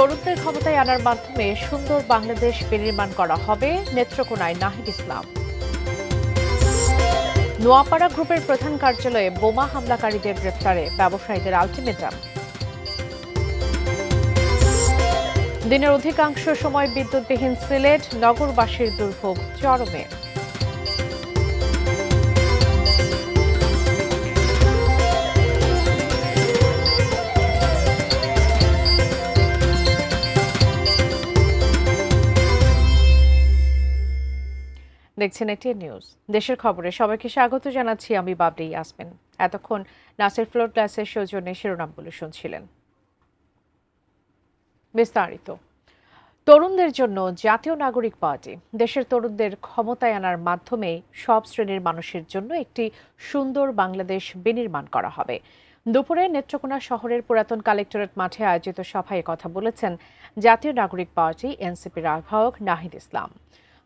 তরুণদের ক্ষমতায় আনার মাধ্যমে সুন্দর বাংলাদেশ বিনির্মাণ করা হবে, নেত্রকোনায় নাহিদ ইসলাম। নোয়াপাড়া গ্রুপের প্রধান কার্যালয়ে বোমা হামলাকারীদের গ্রেফতারে ব্যবসায়ীদের আলটিমেটাম। দিনের অধিকাংশ সময় বিদ্যুৎবিহীন সিলেট, নগরবাসীর দুর্ভোগ চরমে। দেখছেন এটিএন নিউজ। দেশের খবরে সবাইকে স্বাগত জানাচ্ছি, আমি বাবরি ইয়াসমিন। এতক্ষণ নাসির ফ্লোর ক্লাসের সৌজন্যে শিরোনামগুলো শুনছিলেন। বিস্তারিত। তরুণদের জন্য জাতীয় নাগরিক পার্টি দেশের তরুণদের ক্ষমতায় আনার মাধ্যমে সব শ্রেণীর মানুষের জন্য একটি সুন্দর বাংলাদেশ বিনির্মাণ করা হবে। দুপুরে নেত্রকোনা শহরের পুরাতন কালেক্টরেট মাঠে আয়োজিত সভায় কথা বলেছেন জাতীয় নাগরিক পার্টি এনসিপির আহ্বায়ক নাহিদ ইসলাম।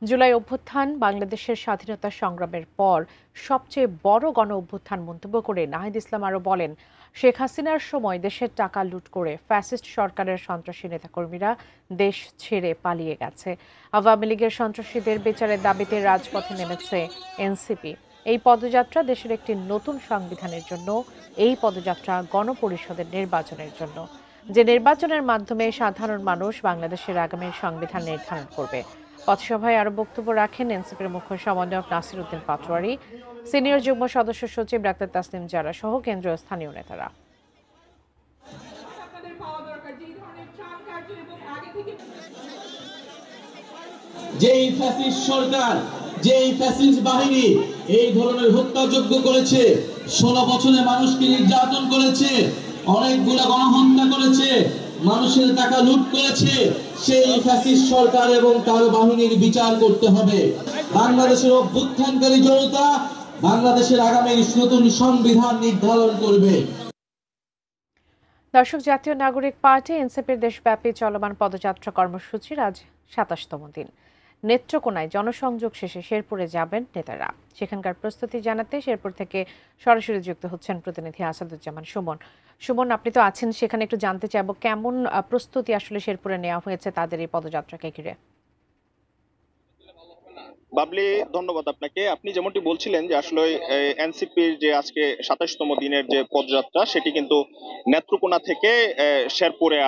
জুলাই অভ্যুত্থান বাংলাদেশের স্বাধীনতা সংগ্রামের পর সবচেয়ে বড় গণ অভ্যুত্থান মন্তব্য করে নাহিদ ইসলাম আরও বলেন, শেখ হাসিনার সময় দেশের টাকা লুট করে ফ্যাসিস্ট সরকারের সন্ত্রাসী নেতাকর্মীরা দেশ ছেড়ে পালিয়ে গেছে। আওয়ামী লীগের সন্ত্রাসীদের বিচারের দাবিতে রাজপথে নেমেছে এনসিপি। এই পদযাত্রা দেশের একটি নতুন সংবিধানের জন্য, এই পদযাত্রা গণপরিষদের নির্বাচনের জন্য, যে নির্বাচনের মাধ্যমে সাধারণ মানুষ বাংলাদেশের আগামী সংবিধান নির্ধারণ করবে। পথসভায় আরো বক্তব্য রাখেন এনসিপির মুখ্য সমন্বয়ক নাসির উদ্দিন পাটোয়ারি, সিনিয়র যুগ্ম সদস্য সচিব ডাক্তার তাসনিম জারা সহ কেন্দ্রীয় স্থানীয় নেতারা। যেই ফ্যাসিস্ট সরকার, যেই ফ্যাসিস্ট বাহিনী এই ধরনের হত্যাযজ্ঞ করেছে, 16 বছরে মানুষকে নির্যাতন করেছে, অনেকগুলো গণহত্যা করেছে, মানুষের টাকা লুট করেছে, সেই ফ্যাসিস্ট সরকার এবং তার বাহিনীর বিচার করতে হবে। বাংলাদেশের অভ্যুত্থানকারী জনতা বাংলাদেশের আগামী নতুন সংবিধান নির্ধারণ করবে। দর্শক, জাতীয় নাগরিক পার্টি এনসিপির দেশব্যাপী চলমান পদযাত্রা কর্মসূচির আজ 27তম দিন। নেত্রকোনায় জনসংযোগ শেষে শেরপুরে যাবেন নেতারা। সেখানকার প্রস্তুতি জানাতে শেরপুর থেকে সরাসরি যুক্ত হচ্ছেন প্রতিনিধি আসাদুজ্জামান সুমন। সুমন, আপনি তো আছেন সেখানে, একটু জানতে চাইবো কেমন প্রস্তুতি আসলে শেরপুরে নেওয়া হয়েছে তাদের এই পদযাত্রাকে ঘিরে। বাবলি, ধন্যবাদ আপনাকে। আপনি যেমনটি বলছিলেন যে আসলে এনসিপির যে আজকে 27তম দিনের যে পদযাত্রা, সেটি কিন্তু নেত্রকোনা থেকে শেরপুরে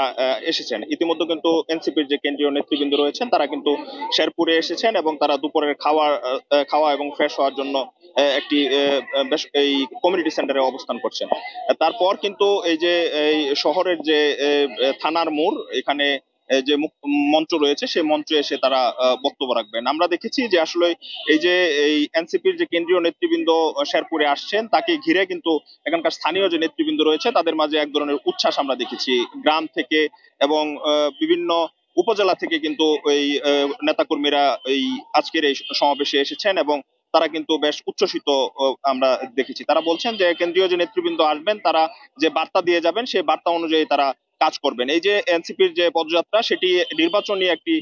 এসেছেন। ইতিমধ্যে কিন্তু এনসিপির যে কেন্দ্রীয় নেতৃবৃন্দ রয়েছেন তারা কিন্তু শেরপুরে এসেছেন এবং তারা দুপুরের খাওয়া এবং ফ্রেশ হওয়ার জন্য একটি এই কমিউনিটি সেন্টারে অবস্থান করছেন। তারপর কিন্তু এই যে এই শহরের যে থানার মোড়, এখানে যে মঞ্চ রয়েছে সেই মঞ্চে এসে তারা বক্তব্য রাখবেন। আমরা দেখেছি যে আসলে এই যে এই এনসিপির যে কেন্দ্রীয় নেতৃবৃন্দ শেরপুরে আসছেন, তাকে ঘিরে কিন্তু এখানকার স্থানীয় যে নেতৃবৃন্দ রয়েছে তাদের মাঝে এক ধরনের উচ্ছ্বাস আমরা দেখেছি। গ্রাম থেকে এবং বিভিন্ন উপজেলা থেকে কিন্তু এই নেতাকর্মীরা এই আজকের এই সমাবেশে এসেছেন এবং তারা কিন্তু বেশ উচ্ছ্বসিত আমরা দেখেছি। তারা বলছেন যে কেন্দ্রীয় যে নেতৃবৃন্দ আসবেন তারা যে বার্তা দিয়ে যাবেন সেই বার্তা অনুযায়ী তারা কাজ করবেন। এই যে এনসিপির যে পদযাত্রা, সেটি নির্বাচনী একটি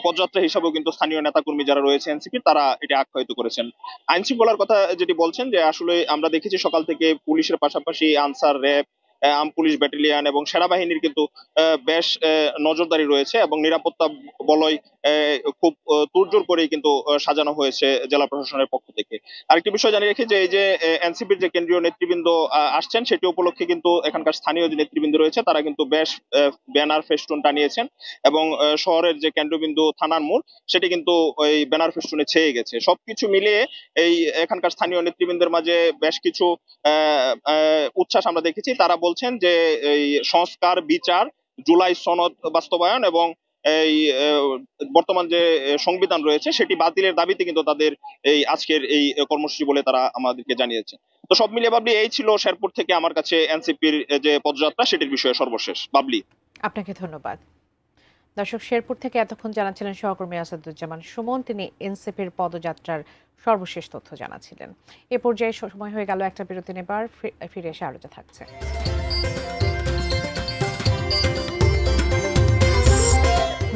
পদযাত্রা হিসাবেও কিন্তু স্থানীয় নেতাকর্মী যারা রয়েছে এনসিপির, তারা এটি আখ্যায়িত করেছেন। আইন শৃঙ্খলার কথা যেটি বলছেন যে আসলে আমরা দেখেছি সকাল থেকে পুলিশের পাশাপাশি answer, RAB, arm police battalion এবং সেনাবাহিনীর কিন্তু বেশ নজরদারি রয়েছে এবং নিরাপত্তা বলয় খুব তোড়জোড় করেই কিন্তু সাজানো হয়েছে জেলা প্রশাসনের পক্ষ থেকে। আরেকটি বিষয় জানিয়ে রেখে যে এই যে এনসিপির যে কেন্দ্রীয় নেতৃবৃন্দ আসছেন, সেটি উপলক্ষে কিন্তু এখানকার স্থানীয় যে নেতৃবৃন্দ রয়েছে তারা কিন্তু বেশ ব্যানার ফেস্টুন টানিয়েছেন এবং শহরের যে কেন্দ্রবিন্দু থানার মোড়, সেটি কিন্তু ওই ব্যানার ফেস্টুনে ছেয়ে গেছে। সবকিছু মিলিয়ে এই এখানকার স্থানীয় নেতৃবৃন্দের মাঝে বেশ কিছু উচ্ছ্বাস আমরা দেখেছি। তারা বলছেন যে এই সংস্কার, বিচার, জুলাই সনদ বাস্তবায়ন এবং এই বর্তমান যে সংবিধান রয়েছে সেটি বাতিলের দাবিতে কিন্তু তাদের এই আজকের এই কর্মসূচি বলে তারা আমাদেরকে জানিয়েছে। তো সব মিলিয়ে বাবলি, এই ছিল শেরপুর থেকে আমার কাছে এনসিপির যে পদযাত্রা সেটির বিষয়ে সর্বশেষ। বাবলি, আপনাকে ধন্যবাদ। দর্শক, শেরপুর থেকে এতক্ষণ জানাচ্ছিলেন সহকর্মী আসাদুজ্জামান সুমন। তিনি এনসিপির পদযাত্রার সর্বশেষ তথ্য জানাচ্ছিলেন। এ পর্যায়ে সময় হয়ে গেল একটা বিরতি নেবার, ফিরে এসে আরো থাকছে।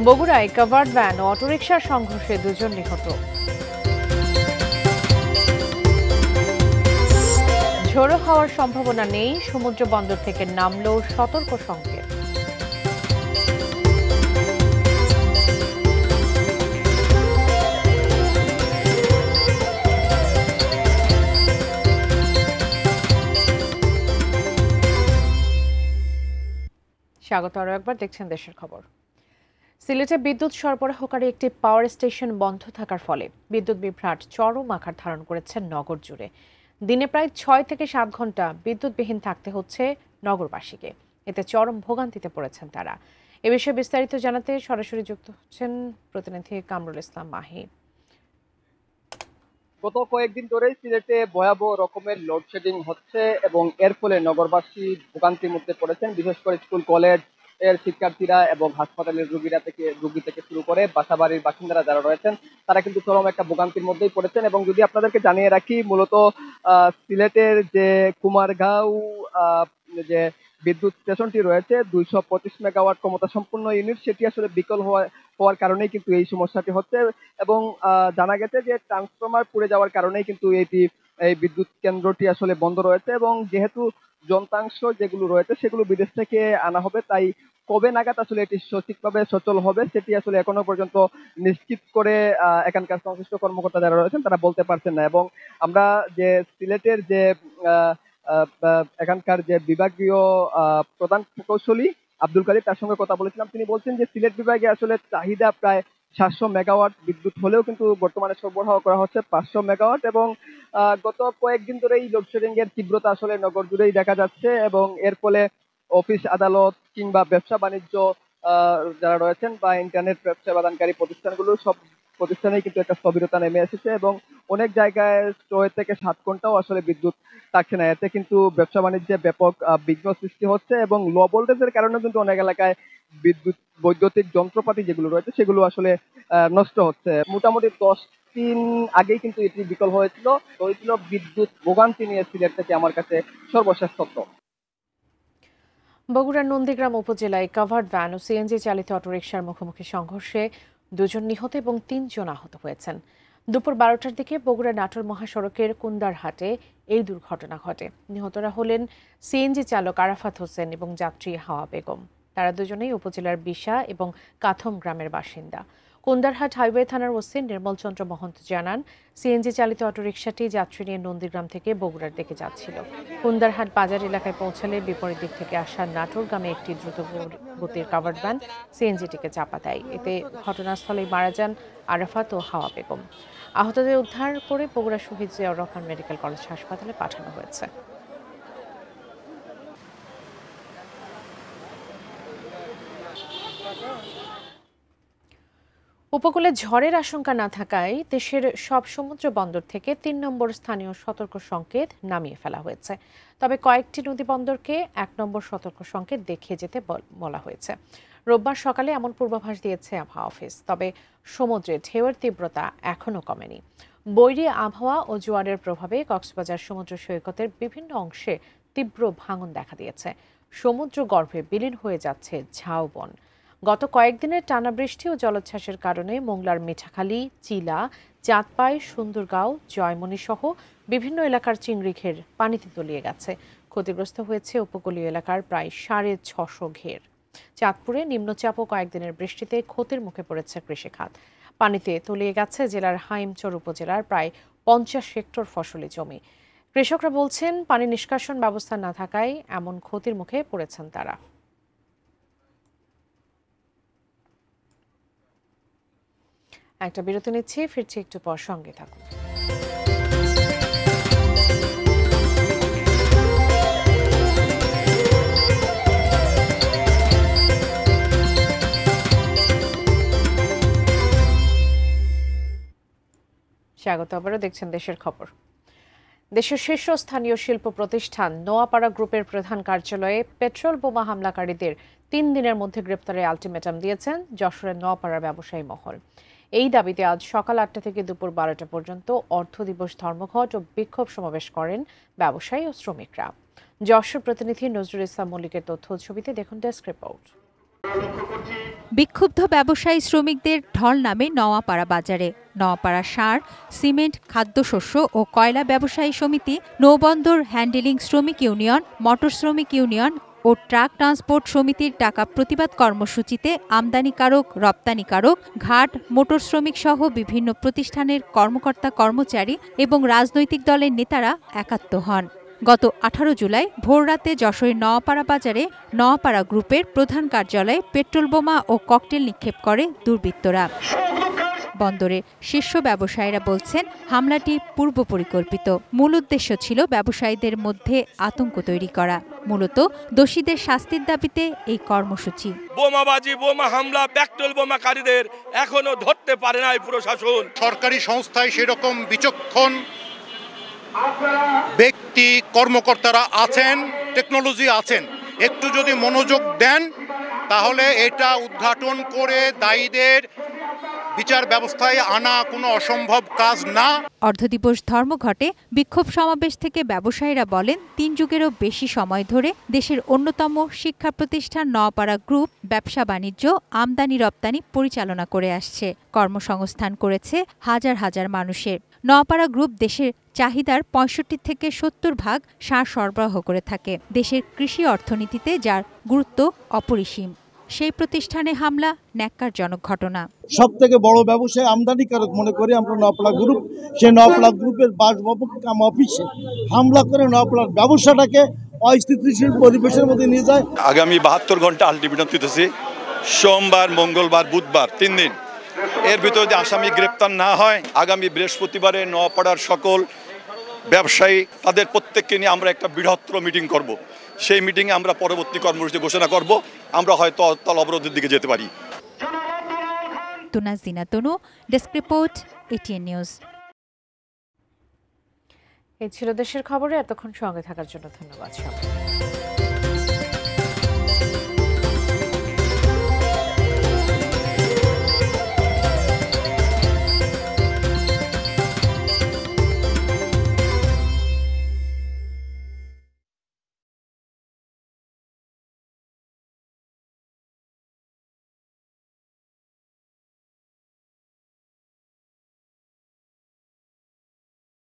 বগুড়ায় কাভার্ড ভ্যান ও অটোরিকশার সংঘর্ষে 2 জন নিহত। ঝোড়ো হওয়ার সম্ভাবনা নেই, সমুদ্র বন্দর থেকে নামলেও সতর্ক সংকেত। স্বাগত আরও একবার, দেখছেন দেশের খবর। সিলেটে বিদ্যুৎ সরবরাহকারী একটি পাওয়ার স্টেশন বন্ধ থাকার ফলে বিদ্যুৎ বিভ্রাট চরম আকার ধারণ করেছে নগর জুড়ে। দিনে প্রায় 6 থেকে 7 ঘন্টা বিদ্যুৎবিহীন থাকতে হচ্ছে নগরবাসীকে। এতে চরম ভোগান্তিতে পড়েছেন তারা। এ বিষয়ে বিস্তারিত জানাতে সরাসরি যুক্ত হচ্ছেন প্রতিনিধি কামরুল ইসলাম মাহি। গত কয়েকদিন ধরেই সিলেটে ভয়াবহ রকমের লোডশেডিং হচ্ছে এবং এর ফলে নগরবাসী ভোগান্তির মধ্যে পড়েছেন। বিশেষ করে স্কুল কলেজ এর শিক্ষার্থীরা এবং হাসপাতালের রোগী থেকে শুরু করে বাসাবাড়ির বাসিন্দারা যারা রয়েছেন তারা কিন্তু চরম একটা ভোগান্তির মধ্যেই পড়েছেন। এবং যদি আপনাদেরকে জানিয়ে রাখি, মূলত সিলেটের যে কুমারগাঁও যে বিদ্যুৎ স্টেশনটি রয়েছে 225 মেগাওয়াট ক্ষমতা সম্পন্ন ইউনিট, সেটি আসলে বিকল হওয়ার কারণেই কিন্তু এই সমস্যাটি হচ্ছে। এবং জানা গেছে যে ট্রান্সফরমার পুড়ে যাওয়ার কারণেই কিন্তু এই বিদ্যুৎ কেন্দ্রটি আসলে বন্ধ রয়েছে। এবং যেহেতু যন্ত্রাংশ যেগুলো রয়েছে সেগুলো বিদেশ থেকে আনা হবে, তাই কবে নাগাদ আসলে এটি সঠিকভাবে সচল হবে সেটি আসলে এখনো পর্যন্ত নিশ্চিত করে এখানকার সংশ্লিষ্ট কর্মকর্তা যারা রয়েছেন তারা বলতে পারছেন না। এবং আমরা যে সিলেটের যে এখানকার যে বিভাগীয় প্রধান প্রকৌশলী আব্দুল কাদের, তার সঙ্গে কথা বলেছিলাম। তিনি বলছেন যে সিলেট বিভাগে আসলে চাহিদা প্রায় 700 মেগাওয়াট বিদ্যুৎ হলেও কিন্তু বর্তমানে সরবরাহ করা হচ্ছে 500 মেগাওয়াট। এবং গত কয়েকদিন ধরে এই লোডশেডিং এর তীব্রতা আসলে নগর জুড়েই দেখা যাচ্ছে। এবং এর ফলে অফিস আদালত কিংবা ব্যবসা বাণিজ্য যারা রয়েছেন বা ইন্টারনেট ব্যবসা প্রদানকারী প্রতিষ্ঠানগুলো সব প্রতিষ্ঠানেই কিন্তু একটা স্থবিরতা নেমে এসেছে। এবং অনেক জায়গায় 6 থেকে 7 ঘন্টাও আসলে বিদ্যুৎ থাকছে না। এতে কিন্তু ব্যবসা বাণিজ্যে ব্যাপক বিঘ্ন সৃষ্টি হচ্ছে এবং লো ভোল্টেজের কারণে কিন্তু অনেক এলাকায় বৈদ্যুতিক যন্ত্রপাতি যেগুলো রয়েছে সেগুলো আসলে নষ্ট হচ্ছে। মোটামুটি 10 দিন আগেই কিন্তু এটি বিকল হয়েছিল বিদ্যুৎ ভোগান্তি নিয়ে সিলেট থেকে আমার কাছে সর্বশেষ তথ্য। বগুড়ার নন্দীগ্রাম উপজেলায় কাভার্ড ভ্যান ও সিএনজি চালিত অটোরিকশার মুখোমুখি সংঘর্ষে 2 জন নিহত এবং 3 জন আহত হয়েছেন। দুপুর 12টার দিকে বগুড়া নাটোর মহাসড়কের কুন্দারহাটে এই দুর্ঘটনা ঘটে। নিহতরা হলেন সিএনজি চালক আরাফাত হোসেন এবং যাত্রী হাওয়া বেগম। তারা দুজনেই উপজেলার বিশা এবং কাথম গ্রামের বাসিন্দা। কুন্দারহাট হাইওয়ে থানার ওসি নির্মল চন্দ্র মহন্ত জানান, সিএনজি চালিত অটোরিকশাটি যাত্রী নিয়ে নন্দীগ্রাম থেকে বগুড়ার দিকে যাচ্ছিল। কুন্দারহাট বাজার এলাকায় পৌঁছালে বিপরীত দিক থেকে আসা নাটোরগামে একটি দ্রুত গতির কাভার্ড ভ্যান সিএনজিটিকে চাপা দেয়। এতে ঘটনাস্থলেই মারা যান আরাফাত ও হাওয়া বেগম। আহতদের উদ্ধার করে বগুড়া শহীদ জিয়াউর রহমান মেডিকেল কলেজ হাসপাতালে পাঠানো হয়েছে। উপকূলে ঝড়ের আশঙ্কা না থাকায় দেশের সব সমুদ্র বন্দর থেকে 3 নম্বর স্থানীয় সতর্ক সংকেত নামিয়ে ফেলা হয়েছে। তবে কয়েকটি নদী বন্দরকে 1 নম্বর সতর্ক সংকেত দেখিয়ে যেতে বলা হয়েছে। রোববার সকালে এমন পূর্বাভাস দিয়েছে আবহাওয়া অফিস। তবে সমুদ্রে ঢেউয়ের তীব্রতা এখনও কমেনি। বৈরী আবহাওয়া ও জোয়ারের প্রভাবে কক্সবাজার সমুদ্র সৈকতের বিভিন্ন অংশে তীব্র ভাঙন দেখা দিয়েছে। সমুদ্র গর্ভে বিলীন হয়ে যাচ্ছে ঝাউবন। গত কয়েকদিনের টানা বৃষ্টি ও জলোচ্ছ্বাসের কারণে মোংলার মিঠাখালী, চিলা, চাঁদপাই, সুন্দরগাঁও, জয়মনি সহ বিভিন্ন এলাকার চিংড়ি ঘের পানিতে তলিয়ে গেছে। ক্ষতিগ্রস্ত হয়েছে উপকূলীয় এলাকার প্রায় 650 ঘের। চাঁদপুরে নিম্নচাপ ও কয়েকদিনের বৃষ্টিতে ক্ষতির মুখে পড়েছে কৃষিখাত। পানিতে তলিয়ে গেছে জেলার হাইমচর উপজেলার প্রায় 50 হেক্টর ফসলি জমি। কৃষকরা বলছেন, পানি নিষ্কাশন ব্যবস্থা না থাকায় এমন ক্ষতির মুখে পড়েছেন তারা। একটা বিরতি নিচ্ছি, ফিরছি একটু পর, সঙ্গে থাকুন। স্বাগত আবারও, দেখছেন দেশের খবর। দেশের শীর্ষস্থানীয় শিল্প প্রতিষ্ঠান নোয়াপাড়া গ্রুপের প্রধান কার্যালয়ে পেট্রোল বোমা হামলাকারীদের 3 দিনের মধ্যে গ্রেপ্তারের আলটিমেটাম দিয়েছেন যশোরের নোয়াপাড়ার ব্যবসায়ী মহল। এই দাবিতে আজ সকাল 8টা থেকে দুপুর 12টা পর্যন্ত অর্ধ দিবস ধর্মঘট ও বিক্ষোভ সমাবেশ করেন ব্যবসায়ী ও শ্রমিকরা। যশোর প্রতিনিধি নজরুল ইসলাম মল্লিকের তথ্য ছবিতে দেখুন ডেস্ক রিপোর্ট। বিক্ষুব্ধ ব্যবসায়ী শ্রমিকদের ঢল নামে নোয়াপাড়া বাজারে। নোয়াপাড়া সার, সিমেন্ট, খাদ্যশস্য ও কয়লা ব্যবসায়ী সমিতি, নৌবন্দর হ্যান্ডেলিং শ্রমিক ইউনিয়ন, মোটর শ্রমিক ইউনিয়ন ও ট্রাক ট্রান্সপোর্ট সমিতির ডাকা প্রতিবাদ কর্মসূচিতে আমদানিকারক, রপ্তানিকারক, ঘাট, মোটর শ্রমিক সহ বিভিন্ন প্রতিষ্ঠানের কর্মকর্তা কর্মচারী এবং রাজনৈতিক দলের নেতারা একাত্ম হন। গত 18 জুলাই ভোররাতে যশোরের নওয়াপাড়া বাজারে নওয়াপাড়া গ্রুপের প্রধান কার্যালয়ে পেট্রোল বোমা ও ককটেল নিক্ষেপ করে দুর্বৃত্তরা। বন্দরের শীর্ষ ব্যবসায়ীরা বলছেন, হামলাটি পূর্ব পরিকল্পিত। মূল উদ্দেশ্য ছিল ব্যবসায়ীদের মধ্যে আতঙ্ক তৈরি করা। মূলত দোষীদের শাস্তির দাবিতে এই কর্মসূচি। বোমাবাজি, বোমা হামলা, পেট্রোল বোমাকারীদের এখনো ধরতে পারে নাই প্রশাসন। সরকারি সংস্থায় সেরকম বিচক্ষণ ব্যক্তি কর্মকর্তারা আছেন, টেকনোলজি আছেন, একটু যদি মনোযোগ দেন তাহলে এটা উদ্ঘাটন করে দায়ীদের বিচার ব্যবস্থায় আনা কোনো অসম্ভব কাজ না। অর্ধদিবস ধর্মঘটে বিক্ষোভ সমাবেশ থেকে ব্যবসায়ীরা বলেন, 3 যুগেরও বেশি সময় ধরে দেশের অন্যতম শিক্ষা প্রতিষ্ঠান নওয়াপাড়া গ্রুপ ব্যবসা বাণিজ্য, আমদানি রপ্তানি পরিচালনা করে আসছে। কর্মসংস্থান করেছে হাজার হাজার মানুষের। নওয়াপাড়া গ্রুপ দেশের চাহিদার 65 থেকে 70% সার সরবরাহ করে থাকে। দেশের কৃষি অর্থনীতিতে যার গুরুত্ব অপরিসীম। সেই প্রতিষ্ঠানে হামলা ন্যাক্কারজনক ঘটনা। সব থেকে বড় ব্যবসায় আমদানিকারক মনে করি আমরা নওয়াপাড়া গ্রুপ। সেই নওয়াপাড়া গ্রুপের বাসভবন কাম অফিসে হামলা করে নওয়াপাড়ার ব্যবসাটাকে অস্থিতিশীল পরিবেশের মধ্যে নিয়ে যায়। আগামী 72 ঘন্টা আলটিমেটাম দিতেছি, সোমবার, মঙ্গলবার, বুধবার 3 দিন। এর ভিতরে যদি আসামি গ্রেপ্তার না হয়, আগামী বৃহস্পতিবারে নওয়াপাড়ার সকল ব্যবসায়ী তাদের প্রত্যেককে নিয়ে আমরা একটা বৃহত্তর মিটিং করব। সেই মিটিংয়ে আমরা পরবর্তী কর্মসূচি ঘোষণা করব। আমরা হয়তো তল অবরোধের দিকে যেতে পারি। তুনাজিনা তনু, ডেস্ক রিপোর্ট, এটিএন নিউজ। এই ছিল দেশের খবরে। এতক্ষণ সঙ্গে থাকার জন্য ধন্যবাদ সবাইকে।